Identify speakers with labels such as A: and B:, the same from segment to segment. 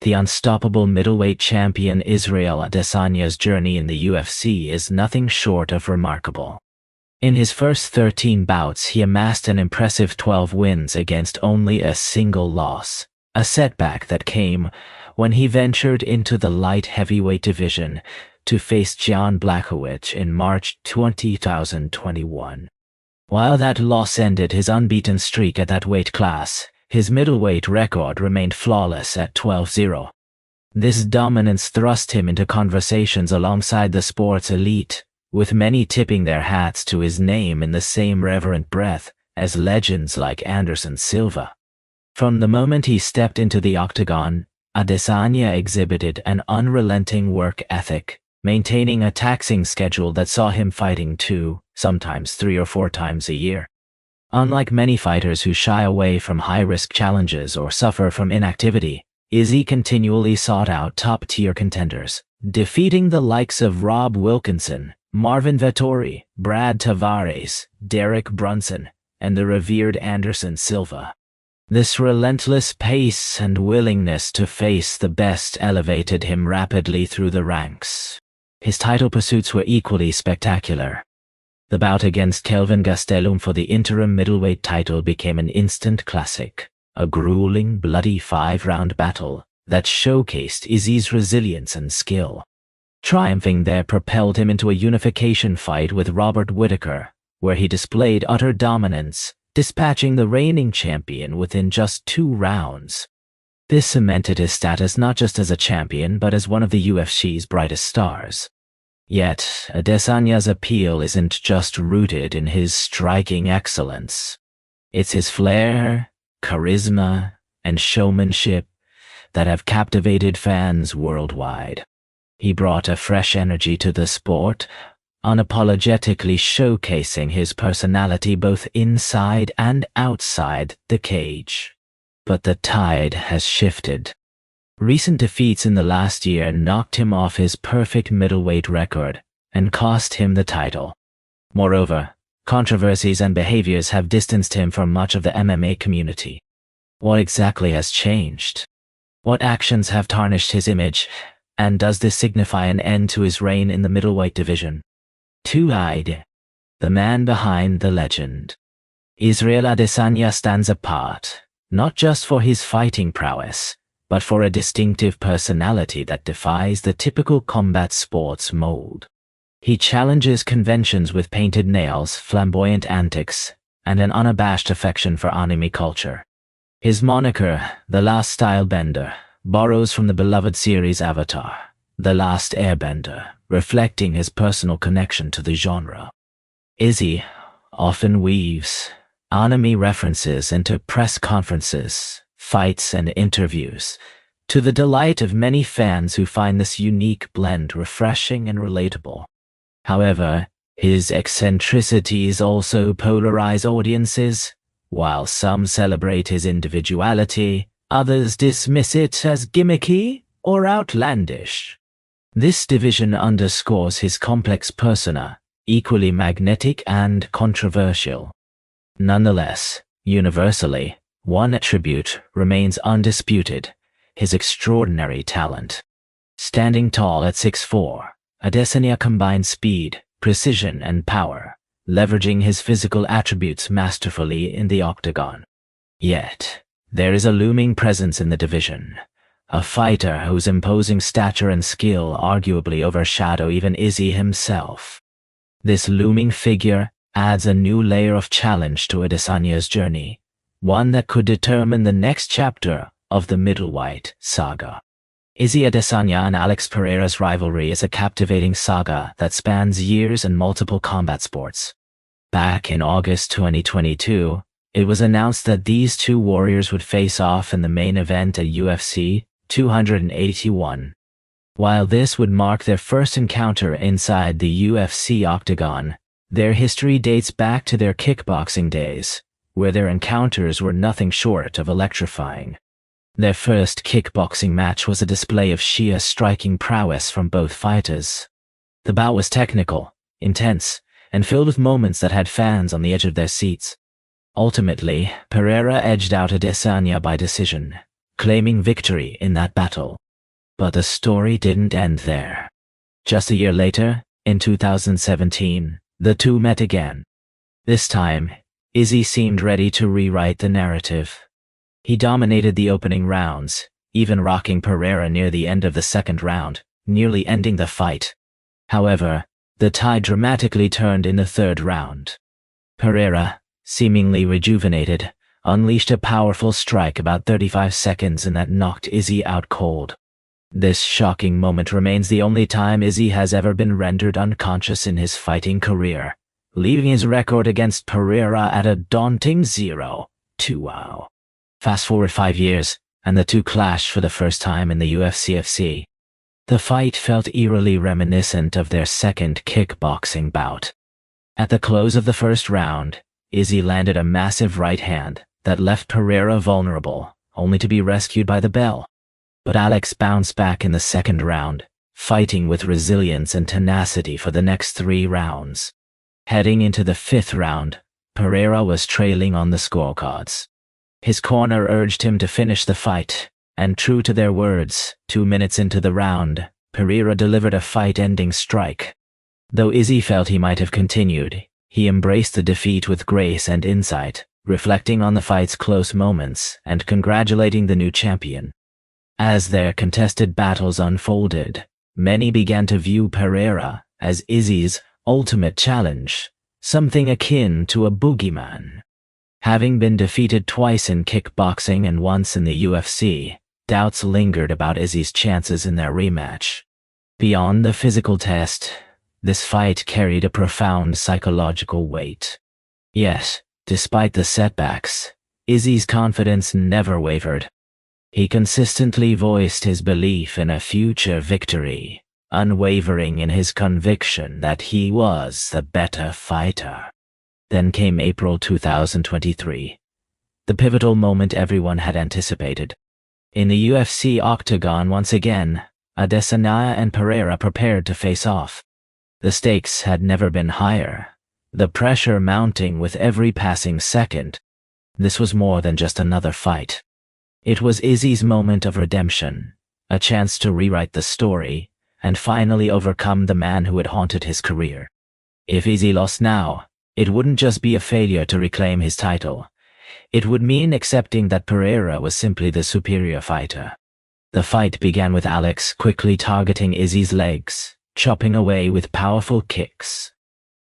A: The unstoppable middleweight champion Israel Adesanya's journey in the UFC is nothing short of remarkable. In his first 13 bouts, he amassed an impressive 12 wins against only a single loss, a setback that came when he ventured into the light heavyweight division to face Jan Blachowicz in March 2021. While that loss ended his unbeaten streak at that weight class, his middleweight record remained flawless at 12-0. This dominance thrust him into conversations alongside the sport's elite, with many tipping their hats to his name in the same reverent breath as legends like Anderson Silva. From the moment he stepped into the octagon, Adesanya exhibited an unrelenting work ethic, maintaining a taxing schedule that saw him fighting 2, sometimes 3 or 4 times a year. Unlike many fighters who shy away from high-risk challenges or suffer from inactivity, Izzy continually sought out top-tier contenders, defeating the likes of Rob Wilkinson, Marvin Vettori, Brad Tavares, Derek Brunson, and the revered Anderson Silva. This relentless pace and willingness to face the best elevated him rapidly through the ranks. His title pursuits were equally spectacular. The bout against Kelvin Gastelum for the interim middleweight title became an instant classic, a grueling, bloody 5-round battle that showcased Izzy's resilience and skill. Triumphing there propelled him into a unification fight with Robert Whittaker, where he displayed utter dominance, dispatching the reigning champion within just 2 rounds. This cemented his status not just as a champion, but as one of the UFC's brightest stars. Yet, Adesanya's appeal isn't just rooted in his striking excellence. It's his flair, charisma, and showmanship that have captivated fans worldwide. He brought a fresh energy to the sport, unapologetically showcasing his personality both inside and outside the cage. But the tide has shifted. Recent defeats in the last year knocked him off his perfect middleweight record and cost him the title. Moreover, controversies and behaviors have distanced him from much of the MMA community. What exactly has changed? What actions have tarnished his image? And does this signify an end to his reign in the middleweight division? Two-eyed, the man behind the legend. Israel Adesanya stands apart, not just for his fighting prowess, but for a distinctive personality that defies the typical combat sports mold. He challenges conventions with painted nails, flamboyant antics, and an unabashed affection for anime culture. His moniker, the Last Stylebender, borrows from the beloved series Avatar, The Last Airbender, reflecting his personal connection to the genre. Izzy often weaves anime references into press conferences, fights, and interviews, to the delight of many fans who find this unique blend refreshing and relatable. However, his eccentricities also polarize audiences. While some celebrate his individuality, others dismiss it as gimmicky or outlandish. This division underscores his complex persona, equally magnetic and controversial. Nonetheless, universally, one attribute remains undisputed: his extraordinary talent. Standing tall at 6'4", Adesanya combines speed, precision, and power, leveraging his physical attributes masterfully in the octagon. Yet, there is a looming presence in the division, a fighter whose imposing stature and skill arguably overshadow even Izzy himself. This looming figure adds a new layer of challenge to Adesanya's journey, one that could determine the next chapter of the middleweight saga. Izzy Adesanya and Alex Pereira's rivalry is a captivating saga that spans years and multiple combat sports. Back in August 2022, it was announced that these two warriors would face off in the main event at UFC 281. While this would mark their first encounter inside the UFC octagon, their history dates back to their kickboxing days, where their encounters were nothing short of electrifying. Their first kickboxing match was a display of sheer striking prowess from both fighters. The bout was technical, intense, and filled with moments that had fans on the edge of their seats. Ultimately, Pereira edged out Adesanya by decision, claiming victory in that battle. But the story didn't end there. Just a year later, in 2017, the two met again. This time, Izzy seemed ready to rewrite the narrative. He dominated the opening rounds, even rocking Pereira near the end of the second round, nearly ending the fight. However, the tide dramatically turned in the third round. Pereira, seemingly rejuvenated, unleashed a powerful strike about 35 seconds and that knocked Izzy out cold. This shocking moment remains the only time Izzy has ever been rendered unconscious in his fighting career, leaving his record against Pereira at a daunting 0-2. Fast forward 5 years, and the two clashed for the first time in the UFC. The fight felt eerily reminiscent of their second kickboxing bout. At the close of the first round, Izzy landed a massive right hand that left Pereira vulnerable, only to be rescued by the bell. But Alex bounced back in the second round, fighting with resilience and tenacity for the next 3 rounds. Heading into the 5th round, Pereira was trailing on the scorecards. His corner urged him to finish the fight, and true to their words, 2 minutes into the round, Pereira delivered a fight-ending strike. Though Izzy felt he might have continued, he embraced the defeat with grace and insight, reflecting on the fight's close moments and congratulating the new champion. As their contested battles unfolded, many began to view Pereira as Izzy's ultimate challenge, something akin to a boogeyman. Having been defeated twice in kickboxing and once in the UFC, doubts lingered about Izzy's chances in their rematch. Beyond the physical test, this fight carried a profound psychological weight. Yet, despite the setbacks, Izzy's confidence never wavered. He consistently voiced his belief in a future victory, unwavering in his conviction that he was the better fighter. Then came April 2023, the pivotal moment everyone had anticipated. In the UFC octagon once again, Adesanya and Pereira prepared to face off. The stakes had never been higher, the pressure mounting with every passing second. This was more than just another fight. It was Izzy's moment of redemption, a chance to rewrite the story, and finally overcome the man who had haunted his career. If Izzy lost now, it wouldn't just be a failure to reclaim his title. It would mean accepting that Pereira was simply the superior fighter. The fight began with Alex quickly targeting Izzy's legs, chopping away with powerful kicks.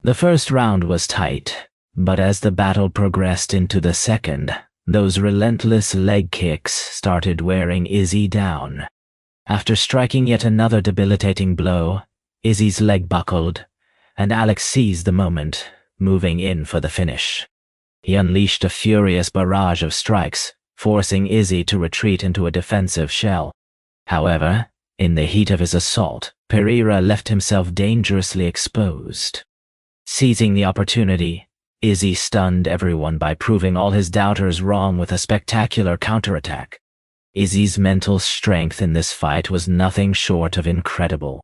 A: The first round was tight, but as the battle progressed into the second, those relentless leg kicks started wearing Izzy down. After striking yet another debilitating blow, Izzy's leg buckled, and Alex seized the moment, moving in for the finish. He unleashed a furious barrage of strikes, forcing Izzy to retreat into a defensive shell. However, in the heat of his assault, Pereira left himself dangerously exposed. Seizing the opportunity, Izzy stunned everyone by proving all his doubters wrong with a spectacular counterattack. Izzy's mental strength in this fight was nothing short of incredible.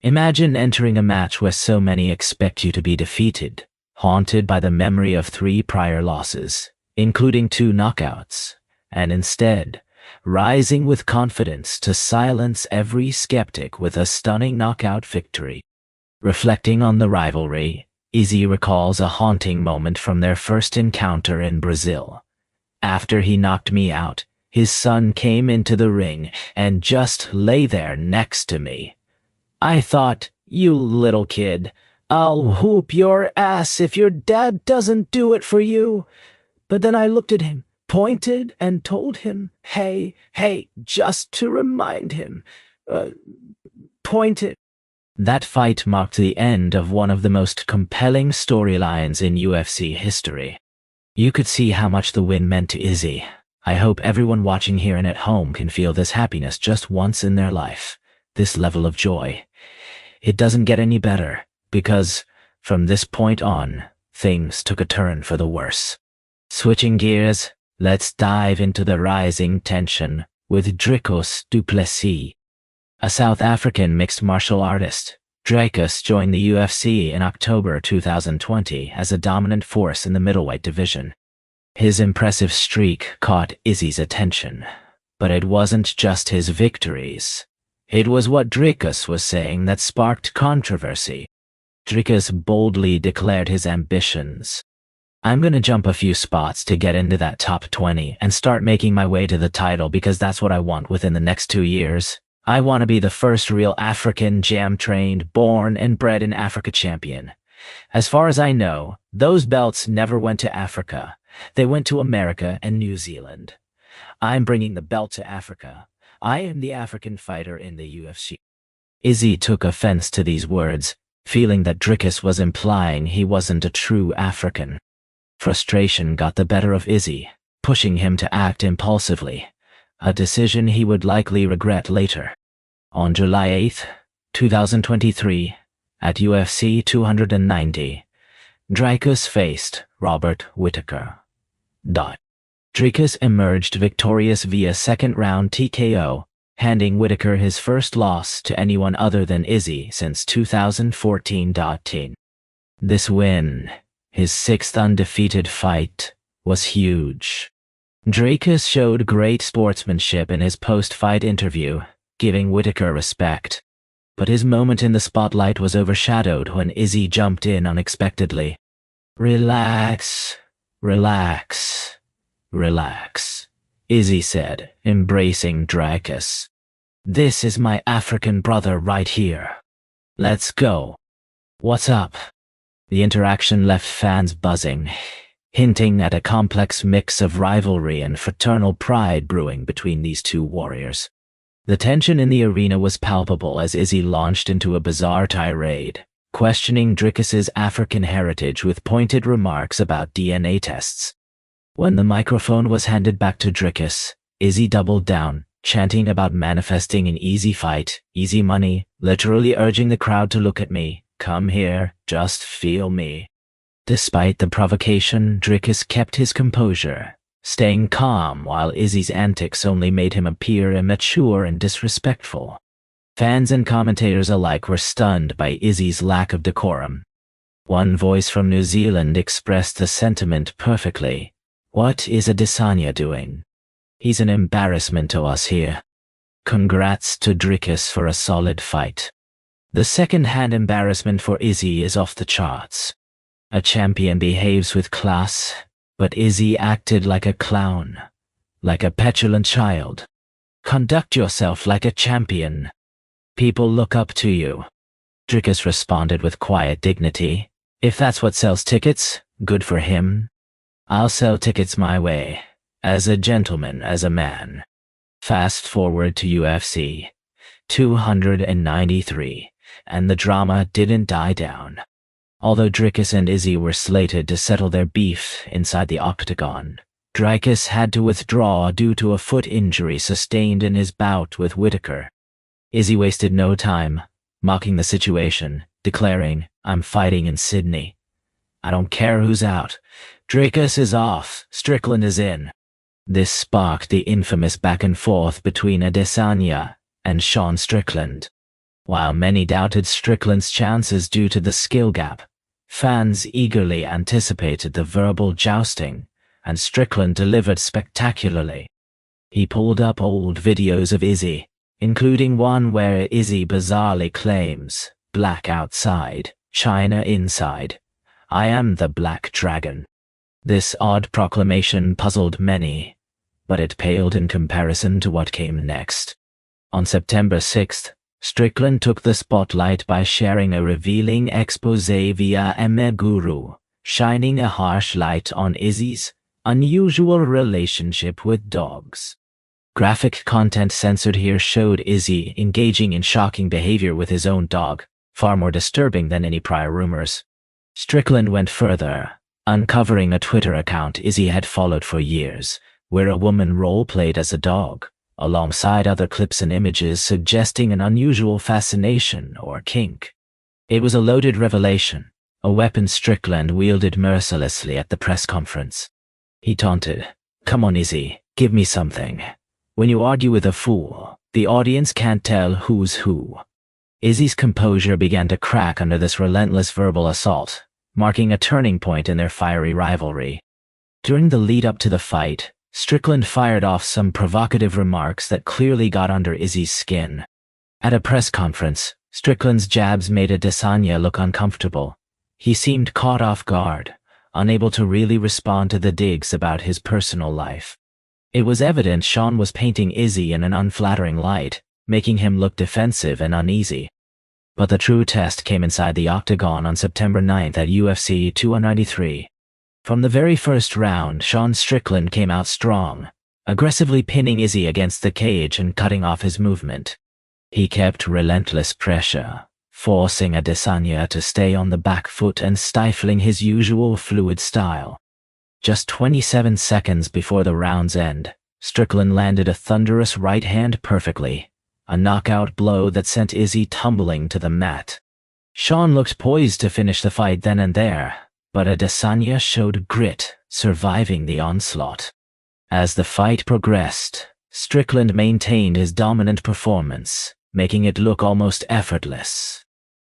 A: Imagine entering a match where so many expect you to be defeated, haunted by the memory of 3 prior losses, including 2 knockouts, and instead, rising with confidence to silence every skeptic with a stunning knockout victory. Reflecting on the rivalry, Izzy recalls a haunting moment from their first encounter in Brazil. After he knocked me out, his son came into the ring and just lay there next to me. I thought, you little kid, I'll whoop your ass if your dad doesn't do it for you. But then I looked at him, pointed, and told him, hey, just to remind him. Pointed. That fight marked the end of one of the most compelling storylines in UFC history. You could see how much the win meant to Izzy. I hope everyone watching here and at home can feel this happiness just once in their life, this level of joy. It doesn't get any better, because from this point on, things took a turn for the worse. Switching gears, let's dive into the rising tension with Dricus du Plessis. A South African mixed martial artist, Dricus joined the UFC in October 2020 as a dominant force in the middleweight division. His impressive streak caught Izzy's attention, But it wasn't just his victories. It was what Dricus was saying that sparked controversy. Dricus boldly declared his ambitions. I'm gonna jump a few spots to get into that top 20 and start making my way to the title because that's what I want within the next 2 years. I want to be the first real African, jam-trained, born and bred in Africa champion. As far as I know, those belts never went to Africa. They went to America and New Zealand. I'm bringing the belt to Africa. I am the African fighter in the UFC. Izzy took offense to these words, feeling that Dricus was implying he wasn't a true African. Frustration got the better of Izzy, pushing him to act impulsively, a decision he would likely regret later. On July 8, 2023, at UFC 290, Dricus faced Robert Whittaker. Dricus emerged victorious via second-round TKO, handing Whittaker his first loss to anyone other than Izzy since 2014. This win, his 6th undefeated fight, was huge. Dricus showed great sportsmanship in his post-fight interview, giving Whittaker respect. But his moment in the spotlight was overshadowed when Izzy jumped in unexpectedly. Relax, relax, relax, Izzy said, embracing Dricus. This is my African brother right here. Let's go. What's up? The interaction left fans buzzing, hinting at a complex mix of rivalry and fraternal pride brewing between these two warriors. The tension in the arena was palpable as Izzy launched into a bizarre tirade, questioning Dricus's African heritage with pointed remarks about DNA tests. When the microphone was handed back to Dricus, Izzy doubled down, chanting about manifesting an easy fight, easy money, literally urging the crowd to look at me. Come here, just feel me. Despite the provocation, Dricus kept his composure, staying calm while Izzy's antics only made him appear immature and disrespectful. Fans and commentators alike were stunned by Izzy's lack of decorum. One voice from New Zealand expressed the sentiment perfectly. What is Adesanya doing? He's an embarrassment to us here. Congrats to Dricus for a solid fight. The second-hand embarrassment for Izzy is off the charts. A champion behaves with class, but Izzy acted like a clown, like a petulant child. Conduct yourself like a champion. People look up to you. Dricus responded with quiet dignity. If that's what sells tickets, good for him. I'll sell tickets my way, as a gentleman, as a man. Fast forward to UFC 293. And the drama didn't die down. Although Dricus and Izzy were slated to settle their beef inside the octagon, Dricus had to withdraw due to a foot injury sustained in his bout with Whittaker. Izzy wasted no time, mocking the situation, declaring, "I'm fighting in Sydney. I don't care who's out. Dricus is off, Strickland is in." This sparked the infamous back and forth between Adesanya and Sean Strickland. While many doubted Strickland's chances due to the skill gap, fans eagerly anticipated the verbal jousting, and Strickland delivered spectacularly. He pulled up old videos of Izzy, including one where Izzy bizarrely claims, "Black outside, China inside. I am the Black Dragon." This odd proclamation puzzled many, but it paled in comparison to what came next. On September 6th, Strickland took the spotlight by sharing a revealing expose via Meguru, shining a harsh light on Izzy's unusual relationship with dogs. Graphic content censored here showed Izzy engaging in shocking behavior with his own dog, far more disturbing than any prior rumors. Strickland went further, uncovering a Twitter account Izzy had followed for years, where a woman role-played as a dog, alongside other clips and images suggesting an unusual fascination or kink. It was a loaded revelation, a weapon Strickland wielded mercilessly at the press conference. He taunted, "Come on, Izzy, give me something. When you argue with a fool, the audience can't tell who's who." Izzy's composure began to crack under this relentless verbal assault, marking a turning point in their fiery rivalry. During the lead-up to the fight, Strickland fired off some provocative remarks that clearly got under Izzy's skin. At a press conference, Strickland's jabs made Adesanya look uncomfortable. He seemed caught off guard, unable to really respond to the digs about his personal life. It was evident Sean was painting Izzy in an unflattering light, making him look defensive and uneasy. But the true test came inside the octagon on September 9th at UFC 293. From the very first round, Sean Strickland came out strong, aggressively pinning Izzy against the cage and cutting off his movement. He kept relentless pressure, forcing Adesanya to stay on the back foot and stifling his usual fluid style. Just 27 seconds before the round's end, Strickland landed a thunderous right hand perfectly, a knockout blow that sent Izzy tumbling to the mat. Sean looked poised to finish the fight then and there, but Adesanya showed grit, surviving the onslaught. As the fight progressed, Strickland maintained his dominant performance, making it look almost effortless.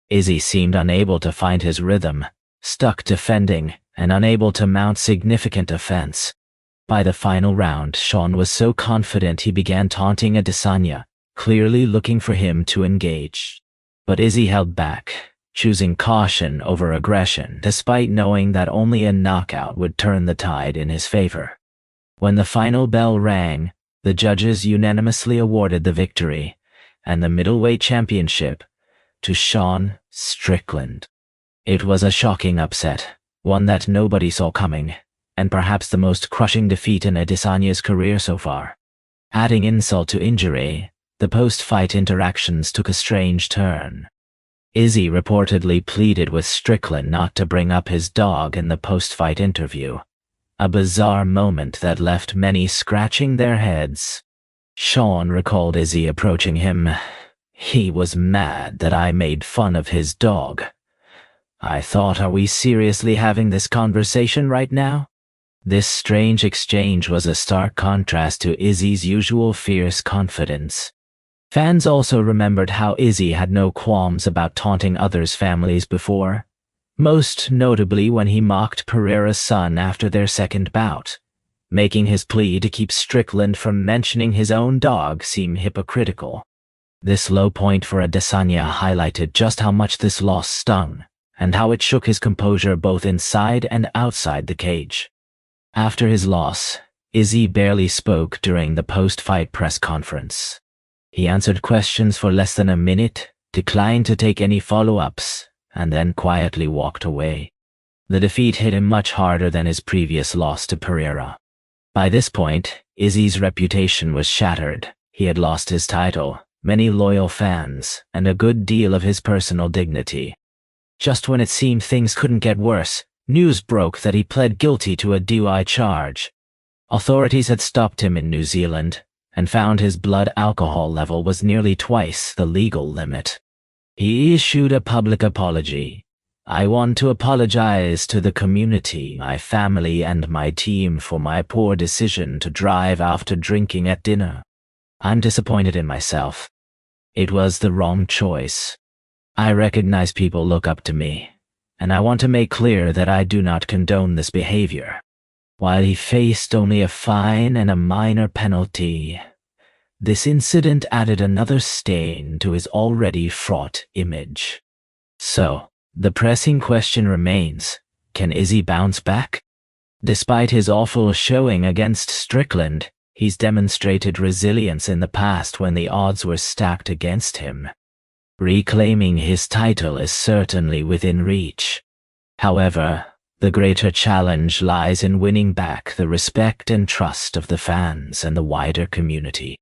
A: Izzy seemed unable to find his rhythm, stuck defending, and unable to mount significant offense. By the final round, Sean was so confident he began taunting Adesanya, clearly looking for him to engage. But Izzy held back, choosing caution over aggression despite knowing that only a knockout would turn the tide in his favor. When the final bell rang, the judges unanimously awarded the victory and the middleweight championship to Sean Strickland. It was a shocking upset, one that nobody saw coming, and perhaps the most crushing defeat in Adesanya's career so far. Adding insult to injury, the post-fight interactions took a strange turn. Izzy reportedly pleaded with Strickland not to bring up his dog in the post-fight interview, a bizarre moment that left many scratching their heads. Sean recalled Izzy approaching him. "He was mad that I made fun of his dog. I thought, are we seriously having this conversation right now?" This strange exchange was a stark contrast to Izzy's usual fierce confidence. Fans also remembered how Izzy had no qualms about taunting others' families before, most notably when he mocked Pereira's son after their second bout, making his plea to keep Strickland from mentioning his own dog seem hypocritical. This low point for Adesanya highlighted just how much this loss stung, and how it shook his composure both inside and outside the cage. After his loss, Izzy barely spoke during the post-fight press conference. He answered questions for less than a minute, declined to take any follow-ups, and then quietly walked away. The defeat hit him much harder than his previous loss to Pereira. By this point, Izzy's reputation was shattered. He had lost his title, many loyal fans, and a good deal of his personal dignity. Just when it seemed things couldn't get worse, news broke that he pled guilty to a DUI charge. Authorities had stopped him in New Zealand and found his blood alcohol level was nearly twice the legal limit. He issued a public apology. "I want to apologize to the community, my family, and my team for my poor decision to drive after drinking at dinner. I'm disappointed in myself. It was the wrong choice. I recognize people look up to me, and I want to make clear that I do not condone this behavior." While he faced only a fine and a minor penalty, this incident added another stain to his already fraught image. So, the pressing question remains, can Izzy bounce back? Despite his awful showing against Strickland, he's demonstrated resilience in the past when the odds were stacked against him. Reclaiming his title is certainly within reach. However, the greater challenge lies in winning back the respect and trust of the fans and the wider community.